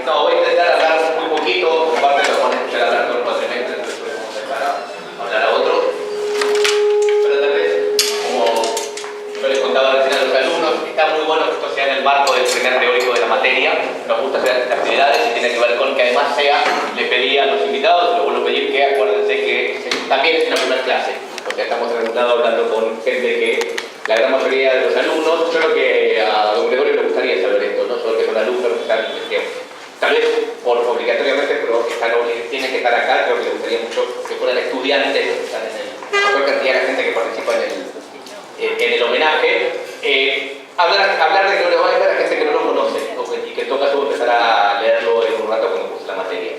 No, voy a intentar hablar muy poquito, aparte de lo que van a escuchar hablar todos los cuatrimestres, entonces podemos dejar a hablar a otros. Pero tal vez, como yo les contaba recién a los alumnos, está muy bueno que esto sea en el marco del primer teórico de la materia. Nos gusta hacer estas actividades y tiene que ver con que además sea, le pedí a los invitados, lo vuelvo a pedir que acuérdense que también es en la primera clase. O sea, estamos hablando con gente que la gran mayoría de los alumnos, yo creo que a don Gregorio le gustaría saber esto, no solo que son alumnos, que tal vez por obligatoriamente, pero tienen que estar acá, creo que le gustaría mucho que fueran estudiantes, que están en la mayor cantidad de gente que participa en el homenaje. Hablar de Gregorio Weinberg a gente que no lo conoce y que en todo caso empezar a leerlo en un rato cuando curse la materia.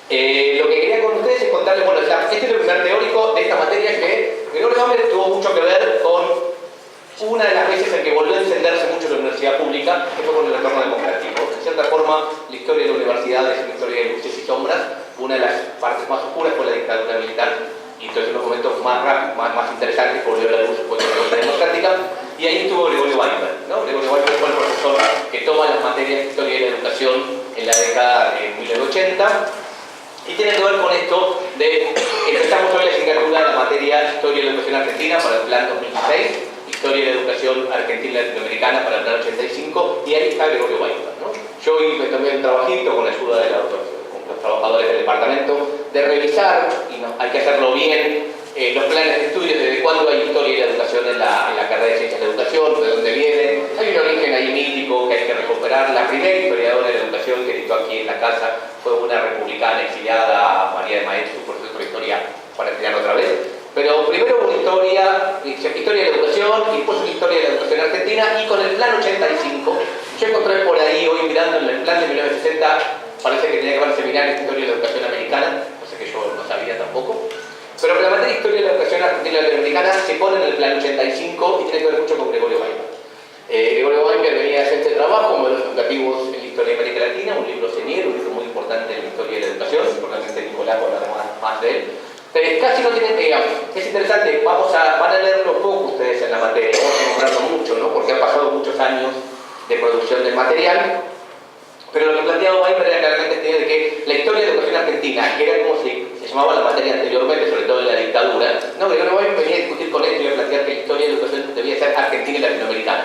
Lo que quería con ustedes es contarles, bueno, este es el primer teórico de esta materia que Gregorio Weinberg tuvo mucho que ver con una de las veces en que volvió a encenderse mucho la universidad pública, que fue con el retorno democrático. En cierta forma, la historia de la universidad es una historia de luces y sombras. Una de las partes más oscuras fue la dictadura militar, y entonces los momentos más interesantes que volvió a la luz fue la revolución democrática, y ahí estuvo Gregorio Weinberg, ¿no? Gregorio Weinberg fue el profesor que toma las materias de historia de la educación en la década de 1980, y tiene que ver con esto de empezamos hoy la asignatura de la materia Historia de la Educación Argentina para el plan 2016, Historia de la Educación Argentina y Latinoamericana para el plan 85, y ahí está Gregorio Weinberg, ¿no? Yo hice también un trabajito con la ayuda de los trabajadores del departamento de revisar, y hay que hacerlo bien, los planes de estudios, desde cuándo hay historia de la educación en la carrera de Ciencias de Educación, de dónde viene. Hay un origen ahí mítico que hay que recuperar. La primera historiadora de la educación que editó aquí en la casa fue una republicana exiliada, María de Maeztu, por cierto, historia para estudiar otra vez. Pero primero una historia de la educación y después una historia de la educación argentina, y con el plan 85, yo encontré por ahí hoy mirando en el plan de 1960, parece que tenía que haber seminarios de historia de la educación americana, cosa que yo no sabía tampoco. Pero la materia de historia de la educación argentina y latinoamericana se pone en el plan 85 y tiene que ver mucho con Gregorio Weinberg. Gregorio Weinberg venía a hacer este trabajo, modelos educativos en la historia de América Latina, un libro señero, un libro muy importante en la historia de la educación, probablemente Nicolás va a hablar más de él. Casi no tienen, digamos, es interesante, van a leerlo poco ustedes en la materia, vamos a nombrarlo mucho, ¿no? Porque han pasado muchos años de producción del material, pero lo que planteaba Weinberg era claramente esta idea de que la historia de la educación argentina, que era como se llamaba la materia anteriormente, sobre todo en la dictadura, no, Gregorio Weinberg venía a discutir con esto y a plantear que la historia de la educación debía ser argentina y latinoamericana.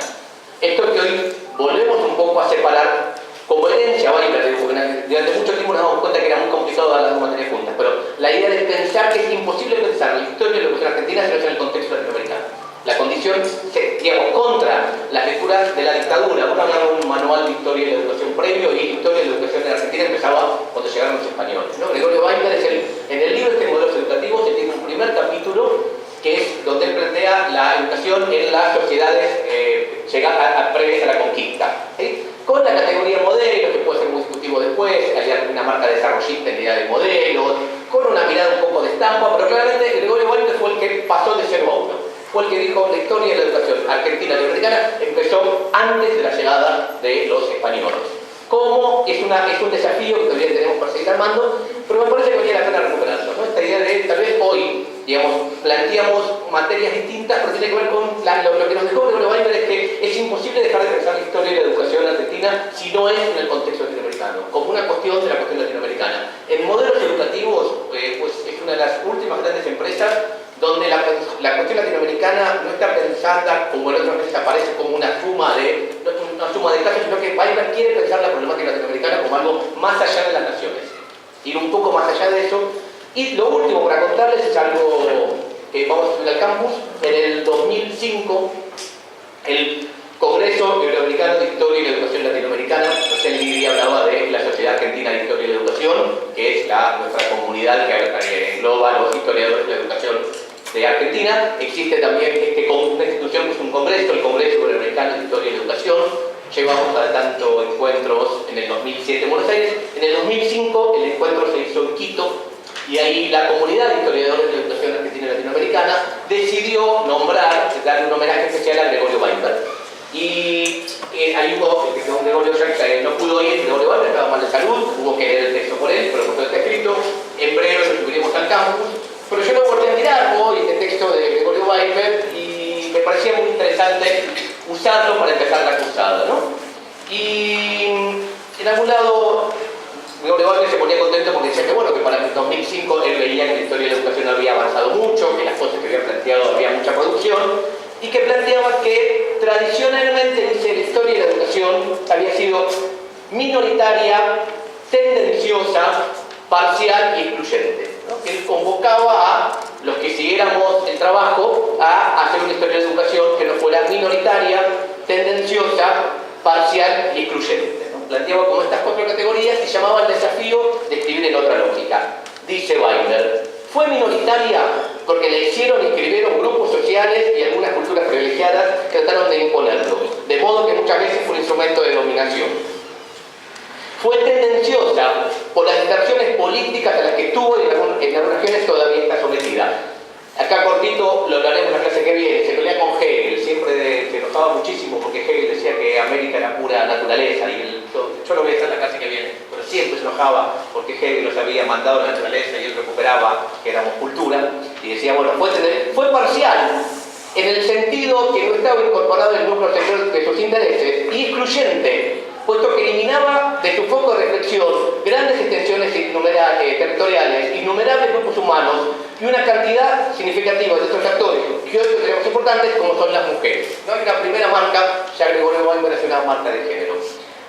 Esto es que hoy volvemos un poco a separar como herencia Weinberg, porque durante mucho tiempo nos damos cuenta que era muy complicado dar las dos materias juntas, pero la idea de pensar que es imposible pensar la historia de la educación argentina si no es en el contexto latinoamericano. La condición, digamos, contra las lecturas de la dictadura. Uno hablaba de un manual de historia de la educación previo, y la historia de la educación en Argentina empezaba cuando llegaron los españoles, ¿no? Gregorio Weinberg en el libro Modelos Educativos, él tiene un primer capítulo que es donde él plantea la educación en las sociedades previas a la conquista, ¿sí? Con la categoría modelo, que puede ser muy discutivo después, hay una marca desarrollista en la idea de modelos, con una mirada un poco de estampa, pero claramente Gregorio Weinberg fue el que pasó de ser otro. Fue el que dijo la historia de la educación argentina y americana empezó antes de la llegada de los españoles. Como es un desafío que todavía tenemos para seguir armando, pero me parece que valía la pena recuperarlo, ¿no? Esta idea de tal vez hoy, digamos, planteamos materias distintas, pero tiene que ver con lo que nos dejó Gregorio Weinberg, es que es imposible dejar de pensar la historia de la educación argentina si no es en el contexto latinoamericano, como una cuestión de la cuestión latinoamericana. En modelos educativos, pues es una de las últimas grandes empresas donde la cuestión latinoamericana no está pensada como en otras veces aparece como una suma de casos, sino que Weinberg quiere pensar la problemática latinoamericana como algo más allá de las naciones, ir un poco más allá de eso. Y lo último para contarles es algo que vamos a estudiar al campus. En el 2005 el Congreso Iberoamericano de Historia y la Educación Latinoamericana, José Lidia hablaba de la Sociedad Argentina de Historia y la Educación, que es nuestra comunidad que engloba a los historiadores de la educación de Argentina. Existe también una institución que es un congreso, el Congreso Iberoamericano de Historia y la Educación. Llevamos a tanto encuentros en el 2007 en Buenos Aires. En el 2005 el encuentro se hizo en Quito, y ahí la comunidad de historiadores de la educación argentina y latinoamericana decidió darle un homenaje especial a Gregorio Weinberg. Y ahí hubo, don Gregorio no pudo ir, Gregorio Weinberg estaba mal de salud, hubo que leer el texto por él, pero por todo está escrito, en breve lo subiremos al campus. Pero yo lo volví a mirar hoy, este texto de Gregorio Weinberg, y me parecía muy interesante usarlo para empezar la cursada, ¿no? Y En algún lado, Gregorio Weinberg se ponía contento porque decía que bueno, que para el 2005 él veía que la historia de la educación no había avanzado mucho, que las cosas que había planteado había mucha producción, y que planteaba que tradicionalmente, dice, la historia de la educación había sido minoritaria, tendenciosa, parcial y excluyente, ¿no? Que él convocaba a los que siguiéramos el trabajo a hacer una historia de educación que no fuera minoritaria, tendenciosa, parcial y excluyente, ¿no? Planteaba como estas 4 categorías y llamaba el desafío de escribir en otra lógica. Dice Weinberg, fue minoritaria porque le hicieron y escribieron grupos sociales y algunas culturas privilegiadas que trataron de imponerlo, de modo que muchas veces fue un instrumento de dominación. Fue tendenciosa por las distracciones políticas a las que tuvo y en algunas regiones todavía está sometida. Acá cortito lo hablaremos en la clase que viene. Se pelea con Hegel, siempre se enojaba muchísimo porque Hegel decía que América era pura naturaleza y yo lo voy a hacer en la clase que viene, pero siempre se enojaba porque Hegel nos había mandado la naturaleza y él recuperaba que éramos cultura y decía, bueno, fue parcial en el sentido que no estaba incorporado en el núcleo central de sus intereses y excluyente, puesto que eliminaba de su foco de reflexión grandes extensiones territoriales, innumerables grupos humanos y una cantidad significativa de otros actores que hoy consideramos importantes como son las mujeres, ¿no? Y la primera marca, ya Gregorio Weinberg, es una marca de género.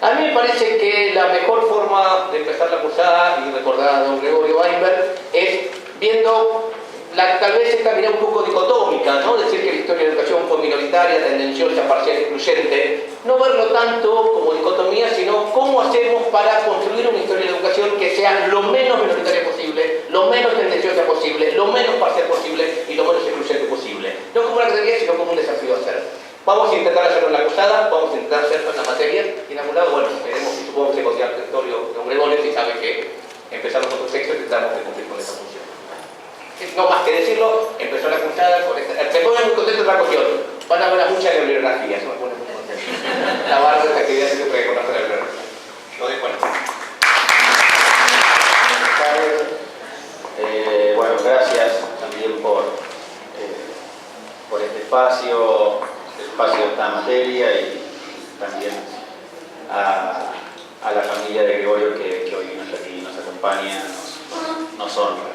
A mí me parece que la mejor forma de empezar la cursada y recordar a don Gregorio Weinberg es viendo tal vez esta mirada un poco dicotómica, ¿no? Decir que la historia de la educación fue minoritaria, tendenciosa, parcial, excluyente. No verlo tanto como dicotomía, sino cómo hacemos para construir una historia de la educación que sea lo menos minoritaria posible, lo menos tendenciosa posible, lo menos parcial posible y lo menos excluyente posible. No como una categoría, sino como un desafío a hacer. Vamos a intentar hacerlo en la cursada, vamos a intentar hacerlo en la materia y en algún lado, bueno, veremos si supongo que se considera el territorio de don Gregorio y sabe que empezamos con un texto y tratamos de cumplir con esa función. No más que decirlo, empezó la cursada con esta. Se pone muy contento otra cuestión. Van a ver muchas bibliografías, me pone muy contento. La barra de esta actividad siempre que conocer la bibliografía. Lo dejo ahí. Bueno, gracias también por este espacio de esta materia y también a la familia de Gregorio que hoy aquí nos acompaña, nos honra.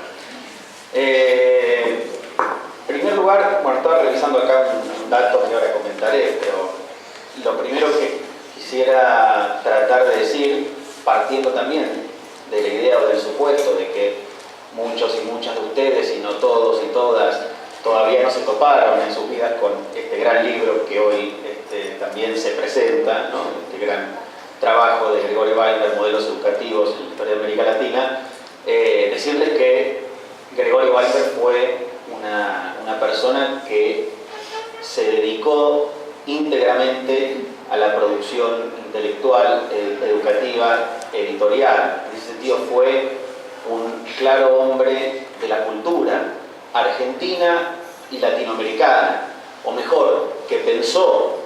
En primer lugar, bueno, estaba revisando acá un dato que ahora comentaré, pero lo primero que quisiera tratar de decir, partiendo también de la idea o del supuesto de que muchos y muchas de ustedes, y no todos y todas, todavía no se toparon en sus vidas con este gran libro que hoy también se presenta, ¿no? Este gran trabajo de Gregorio Weinberg, Modelos Educativos en la Historia de América Latina, decirles que Gregorio Weinberg fue una persona que se dedicó íntegramente a la producción intelectual, educativa, editorial. En ese sentido fue un claro hombre de la cultura argentina y latinoamericana, o mejor, que pensó,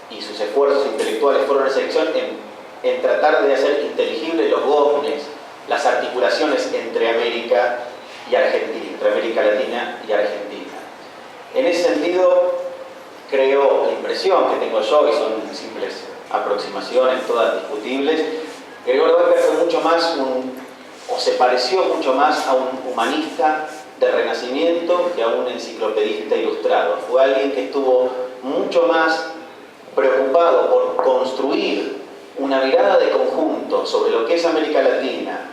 y sus esfuerzos intelectuales fueron esa dirección, en tratar de hacer inteligibles los goznes, las articulaciones entre América y Argentina, entre América Latina y Argentina. En ese sentido, creo, la impresión que tengo yo, y son simples aproximaciones, todas discutibles, Gregorio Weinberg fue mucho más o se pareció mucho más a un humanista del Renacimiento que a un enciclopedista ilustrado. Fue alguien que estuvo mucho más preocupado por construir una mirada de conjunto sobre lo que es América Latina.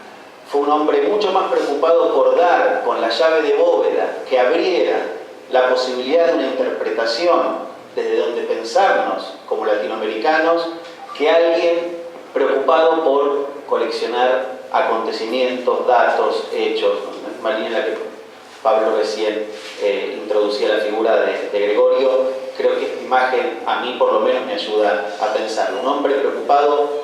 Fue un hombre mucho más preocupado por dar con la llave de bóveda que abriera la posibilidad de una interpretación desde donde pensarnos como latinoamericanos que alguien preocupado por coleccionar acontecimientos, datos, hechos. En la misma línea en la que Pablo recién introducía la figura de Gregorio, creo que esta imagen a mí por lo menos me ayuda a pensarlo. Un hombre preocupado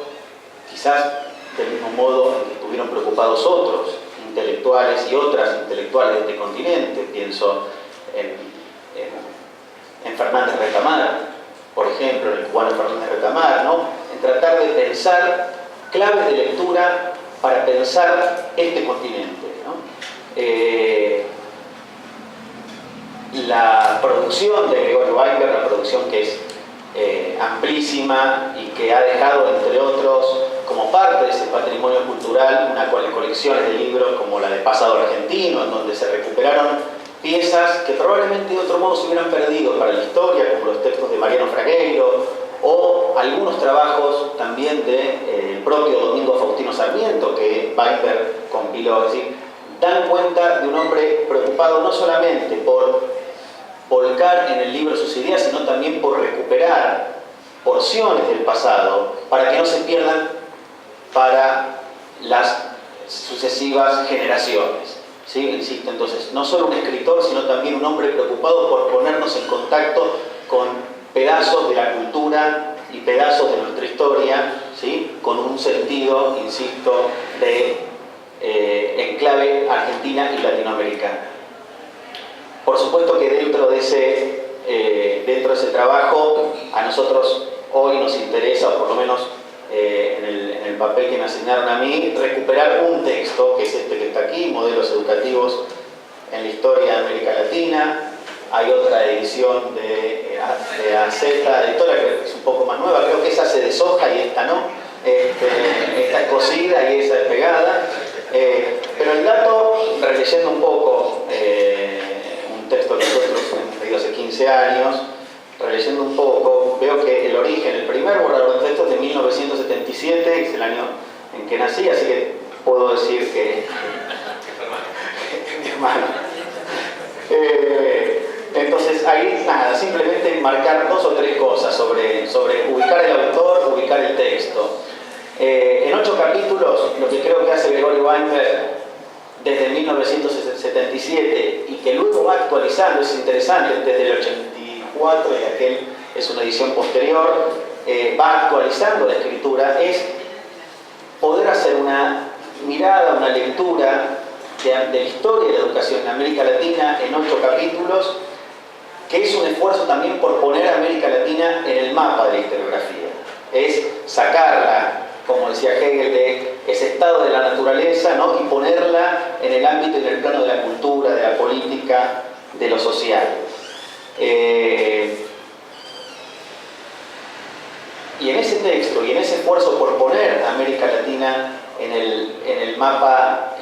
quizás del mismo modo en que estuvieron preocupados otros intelectuales y otras intelectuales de este continente. Pienso en Fernández Retamar, por ejemplo, en el cubano Fernández Retamar, ¿no? En tratar de pensar claves de lectura para pensar este continente, ¿no? La producción de Gregorio Weinberg, la producción que es amplísima y que ha dejado, entre otros, como parte de ese patrimonio cultural, una colección de libros como la de Pasado Argentino, en donde se recuperaron piezas que probablemente de otro modo se hubieran perdido para la historia, como los textos de Mariano Fragueiro, o algunos trabajos también del propio Domingo Faustino Sarmiento, que Weinberg compiló. Es decir, dan cuenta de un hombre preocupado no solamente por volcar en el libro sus ideas, sino también por recuperar porciones del pasado para que no se pierdan para las sucesivas generaciones. ¿Sí? Insisto, entonces, no solo un escritor, sino también un hombre preocupado por ponernos en contacto con pedazos de la cultura y pedazos de nuestra historia, ¿sí? Con un sentido, insisto, de enclave argentina y latinoamericana. Por supuesto que dentro de ese trabajo, a nosotros hoy nos interesa, o por lo menos en el papel que me asignaron a mí, recuperar un texto, que es este que está aquí, Modelos Educativos en la Historia de América Latina. Hay otra edición de AZ, editora, que es un poco más nueva, creo que esa se deshoja y esta no. Esta es cosida y esa es pegada. Pero el dato, releyendo un poco un texto que nosotros hemos leído hace 15 años, releyendo un poco, veo que el origen, el primer borrador de texto es de 1977, que es el año en que nací, así que puedo decir que mi hermano. Entonces ahí nada, simplemente marcar 2 o 3 cosas sobre ubicar el autor, ubicar el texto. En 8 capítulos, lo que creo que hace Gregorio Weinberg desde 1977 y que luego va actualizando, es interesante, desde el 84, y aquel es una edición posterior, va actualizando la escritura, es poder hacer una mirada, una lectura de la historia de la educación en América Latina en 8 capítulos, que es un esfuerzo también por poner a América Latina en el mapa de la historiografía. Es sacarla, como decía Hegel, de ese estado de la naturaleza, ¿no? Y ponerla en el ámbito y en el plano de la cultura, de la política, de lo social. Y en ese texto y en ese esfuerzo por poner a América Latina en el mapa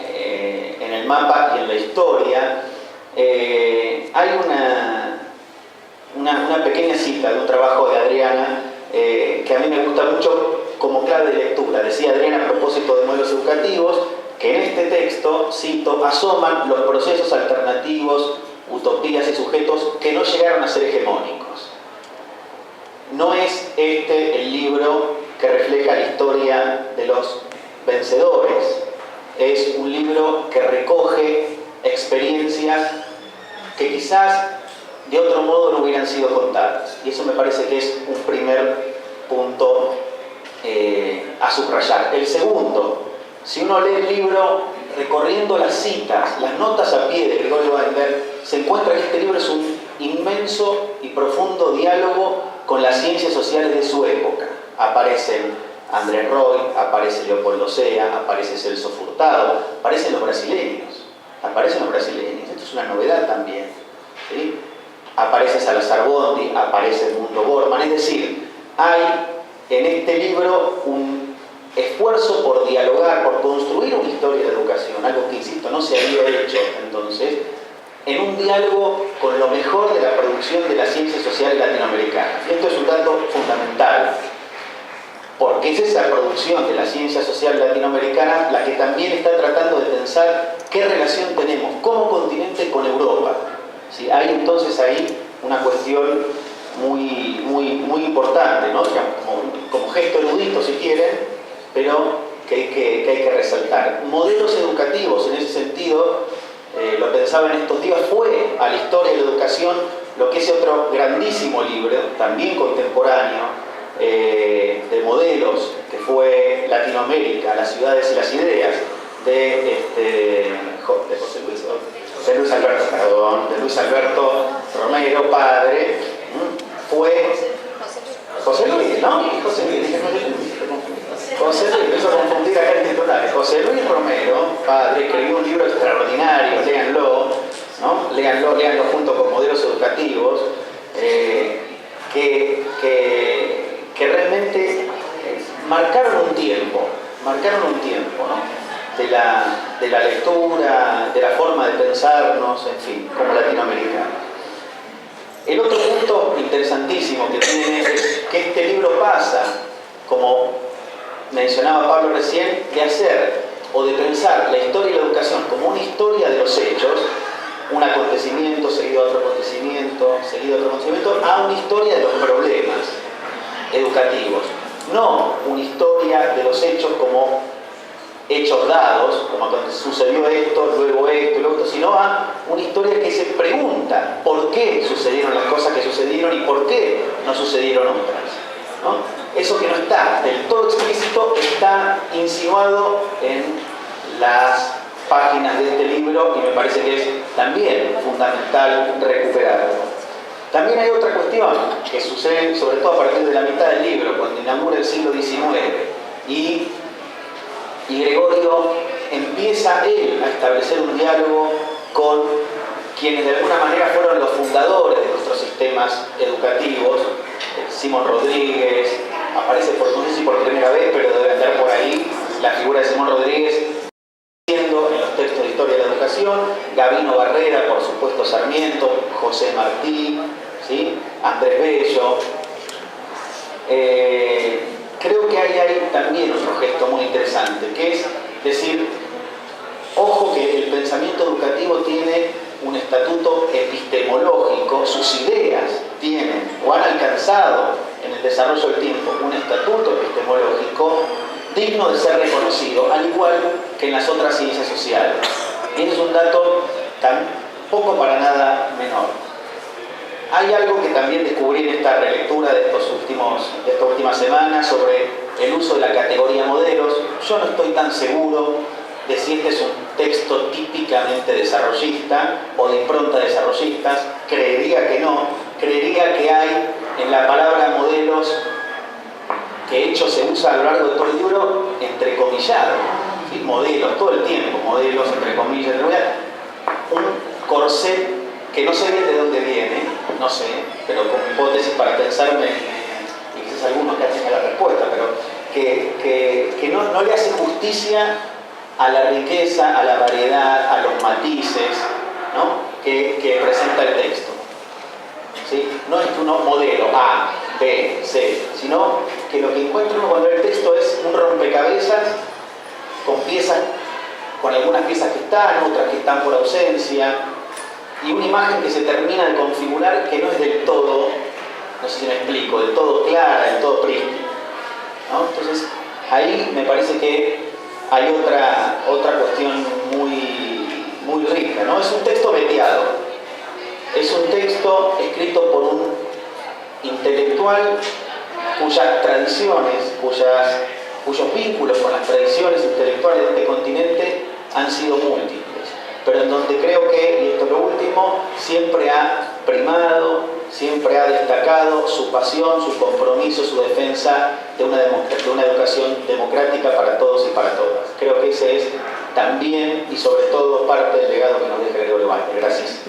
y en la historia, hay una pequeña cita de un trabajo de Adriana que a mí me gusta mucho como clave de lectura. Decía Adriana a propósito de modelos educativos que en este texto, cito, asoman los procesos alternativos, utopías y sujetos que no llegaron a ser hegemónicos. No es este el libro que refleja la historia de los vencedores. Es un libro que recoge experiencias que quizás de otro modo no hubieran sido contadas. Y eso me parece que es un primer punto a subrayar. El segundo, si uno lee el libro recorriendo las citas, las notas a pie de Gregorio Weinberg, se encuentra que este libro es un inmenso y profundo diálogo con las ciencias sociales de su época. Aparecen Andrés Roy, aparece Leopoldo Sea, aparece Celso Furtado, aparecen los brasileños. Esto es una novedad también, ¿sí? Aparece Salazar Bondi, aparece Edmundo Bormann. Es decir, hay en este libro un esfuerzo por dialogar, por construir una historia de educación, algo que, insisto, no se había hecho entonces, en un diálogo con lo mejor de la producción de la ciencia social latinoamericana. Esto es un dato fundamental, porque es esa producción de la ciencia social latinoamericana la que también está tratando de pensar qué relación tenemos como continente con Europa. ¿Sí? Hay entonces ahí una cuestión muy importante, ¿no? Como gesto erudito si quieren, pero que hay que resaltar. Modelos educativos, en ese sentido, lo pensaba en estos días, fue a la historia de la educación lo que es otro grandísimo libro, también contemporáneo, de modelos, que fue Latinoamérica, las ciudades y las ideas, de Luis Alberto Romero, padre. Fue José Luis, ¿no? José Luis, empezó a confundir acá en titulares. José Luis Romero, padre, escribió un libro extraordinario, léanlo, ¿no? Léanlo junto con modelos educativos, que realmente marcaron un tiempo, ¿no? de la lectura, de la forma de pensarnos, en fin, como latinoamericanos. El otro punto interesantísimo que tiene es que este libro pasa, como mencionaba Pablo recién, de hacer o de pensar la historia y la educación como una historia de los hechos, un acontecimiento seguido a otro acontecimiento, seguido a otro acontecimiento, a una historia de los problemas educativos. No una historia de los hechos como hechos dados, como cuando sucedió esto, luego esto, sino a una historia que se pregunta por qué sucedieron las cosas que sucedieron y por qué no sucedieron otras, ¿no? Eso que no está del todo explícito está insinuado en las páginas de este libro y me parece que es también fundamental recuperarlo. También hay otra cuestión que sucede sobre todo a partir de la mitad del libro, cuando inaugura el siglo XIX y Gregorio empieza él a establecer un diálogo con quienes de alguna manera fueron los fundadores de nuestros sistemas educativos. Simón Rodríguez, aparece por, no sé si por primera vez, pero debe andar por ahí la figura de Simón Rodríguez en los textos de historia de la educación, Gabino Barrera, por supuesto Sarmiento, José Martí, ¿sí? Andrés Bello. Creo que hay también otro gesto muy interesante, que es decir, ojo que el pensamiento educativo tiene un estatuto epistemológico, sus ideas tienen o han alcanzado en el desarrollo del tiempo un estatuto epistemológico digno de ser reconocido, al igual que en las otras ciencias sociales. Y ese es un dato tampoco para nada menor. Hay algo que también descubrí en esta relectura de estas últimas semanas sobre el uso de la categoría modelos. Yo no estoy tan seguro de si este es un texto típicamente desarrollista o de impronta desarrollistas. Creería que no. Creería que hay en la palabra modelos, que de hecho se usa a lo largo de todo el libro, entrecomillado, ¿sí? Modelos, todo el tiempo, modelos, entre comillas, un corset que no sé bien de dónde viene, no sé, pero como hipótesis para pensarme, y quizás algunos que hacen la respuesta, pero que no le hace justicia a la riqueza, a la variedad, a los matices, ¿no? que presenta el texto. ¿Sí? No es uno modelo A, B, C, sino que lo que encuentra uno cuando lee el texto es un rompecabezas con piezas, con algunas piezas que están, otras que están por ausencia, y una imagen que se termina de configurar que no es del todo, no sé si me explico, del todo clara, del todo prístina, ¿no? Entonces, ahí me parece que hay otra cuestión muy rica, ¿no? Es un texto veteado, es un texto escrito por un intelectual cuyas tradiciones, cuyos vínculos con las tradiciones intelectuales de este continente han sido múltiples, pero en donde creo que, y esto es lo último, siempre ha primado, siempre ha destacado su pasión, su compromiso, su defensa de una educación democrática para todos y para todas. Creo que ese es también y sobre todo parte del legado que nos deja Gregorio Baños. Gracias.